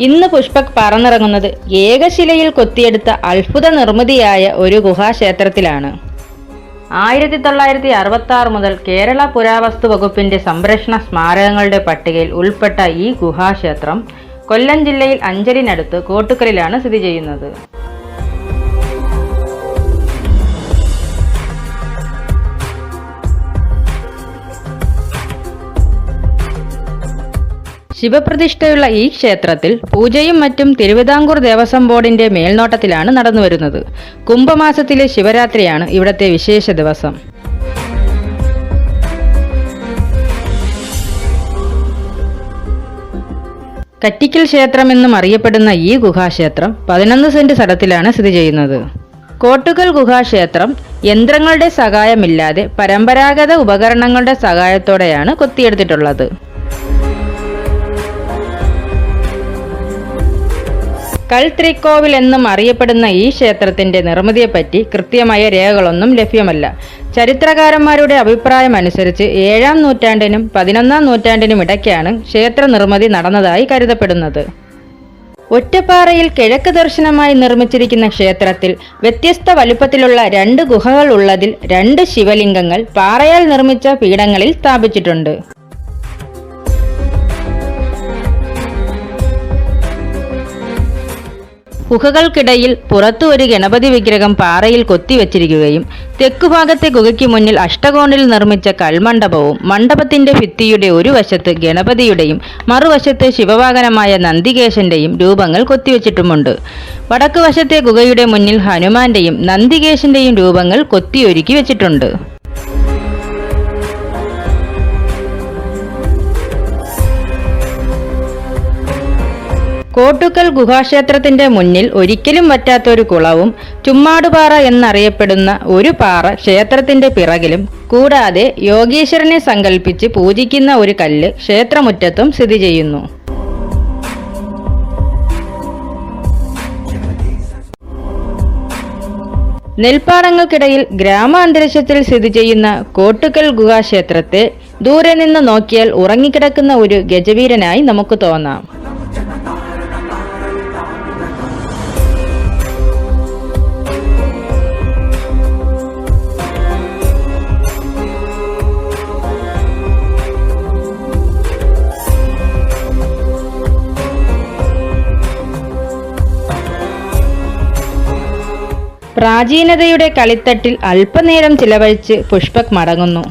ഇന്ന് പുഷ്പക് പറന്നിറങ്ങുന്നത് ഏകശിലയിൽ കൊത്തിയെടുത്ത അത്ഭുത നിർമ്മിതിയായ ഒരു ഗുഹാക്ഷേത്രത്തിലാണ്. 1966 മുതൽ കേരള പുരാവസ്തു വകുപ്പിന്റെ സംരക്ഷണ സ്മാരകങ്ങളുടെ പട്ടികയിൽ ഉൾപ്പെട്ട ഈ ഗുഹാക്ഷേത്രം കൊല്ലം ജില്ലയിൽ അഞ്ചലിനടുത്ത് കോട്ടുക്കലിലാണ് സ്ഥിതി ചെയ്യുന്നത്. ശിവപ്രതിഷ്ഠയുള്ള ഈ ക്ഷേത്രത്തിൽ പൂജയും മറ്റും തിരുവിതാംകൂർ ദേവസ്വം ബോർഡിന്റെ മേൽനോട്ടത്തിലാണ് നടന്നുവരുന്നത്. കുംഭമാസത്തിലെ ശിവരാത്രിയാണ് ഇവിടത്തെ വിശേഷ ദിവസം. കറ്റിക്കൽ ക്ഷേത്രമെന്നും അറിയപ്പെടുന്ന ഈ ഗുഹാക്ഷേത്രം 11 സെന്റ് സ്ഥലത്തിലാണ് സ്ഥിതി ചെയ്യുന്നത്. കോട്ടുകൽ ഗുഹാക്ഷേത്രം യന്ത്രങ്ങളുടെ സഹായമില്ലാതെ പരമ്പരാഗത ഉപകരണങ്ങളുടെ സഹായത്തോടെയാണ് കൊത്തിയെടുത്തിട്ടുള്ളത്. കൽത്രിക്കോവിൽ എന്നും അറിയപ്പെടുന്ന ഈ ക്ഷേത്രത്തിന്റെ നിർമ്മിതിയെപ്പറ്റി കൃത്യമായ രേഖകളൊന്നും ലഭ്യമല്ല. ചരിത്രകാരന്മാരുടെ അഭിപ്രായം അനുസരിച്ച് 7-ാം നൂറ്റാണ്ടിനും 11-ാം നൂറ്റാണ്ടിനും ഇടയ്ക്കാണ് ക്ഷേത്ര നിർമ്മിതി നടന്നതായി കരുതപ്പെടുന്നത്. ഒറ്റപ്പാറയിൽ കിഴക്ക് ദർശനമായി നിർമ്മിച്ചിരിക്കുന്ന ക്ഷേത്രത്തിൽ വ്യത്യസ്ത വലുപ്പത്തിലുള്ള 2 ഗുഹകൾ ഉള്ളതിൽ 2 ശിവലിംഗങ്ങൾ പാറയാൽ നിർമ്മിച്ച പീഠങ്ങളിൽ സ്ഥാപിച്ചിട്ടുണ്ട്. ഗുഹകൾക്കിടയിൽ പുറത്തു ഒരു ഗണപതി വിഗ്രഹം പാറയിൽ കൊത്തിവെച്ചിരിക്കുകയും തെക്കുഭാഗത്തെ ഗുഹയ്ക്ക് മുന്നിൽ അഷ്ടകോണിൽ നിർമ്മിച്ച കൽമണ്ഡപവും മണ്ഡപത്തിന്റെ ഭിത്തിയുടെ ഒരു വശത്ത് ഗണപതിയുടെയും മറുവശത്ത് ശിവവാഹനമായ നന്ദികേശന്റെയും രൂപങ്ങൾ കൊത്തിവെച്ചിട്ടുമുണ്ട്. വടക്ക് വശത്തെ ഗുഹയുടെ മുന്നിൽ ഹനുമാന്റെയും നന്ദികേശന്റെയും രൂപങ്ങൾ കൊത്തിയൊരുക്കി വെച്ചിട്ടുണ്ട്. കോട്ടുക്കൽ ഗുഹാക്ഷേത്രത്തിന്റെ മുന്നിൽ ഒരിക്കലും വറ്റാത്തൊരു കുളവും ചുമ്മാടുപാറ എന്നറിയപ്പെടുന്ന ഒരു പാറ ക്ഷേത്രത്തിന്റെ പിറകിലും കൂടാതെ യോഗീശ്വരനെ സങ്കല്പിച്ച് പൂജിക്കുന്ന ഒരു കല്ല് ക്ഷേത്രമുറ്റത്തും സ്ഥിതി ചെയ്യുന്നു. നെൽപ്പാടങ്ങൾക്കിടയിൽ ഗ്രാമാന്തരീക്ഷത്തിൽ സ്ഥിതി ചെയ്യുന്ന കോട്ടുക്കൽ ഗുഹാക്ഷേത്രത്തെ ദൂരെ നിന്ന് നോക്കിയാൽ ഉറങ്ങിക്കിടക്കുന്ന ഒരു ഗജവീരനായി നമുക്ക് തോന്നാം. പ്രാചീനതയുടെ കളിത്തട്ടിൽ അല്പനേരം ചിലവഴിച്ച് പുഷ്പക് മടങ്ങുന്നു.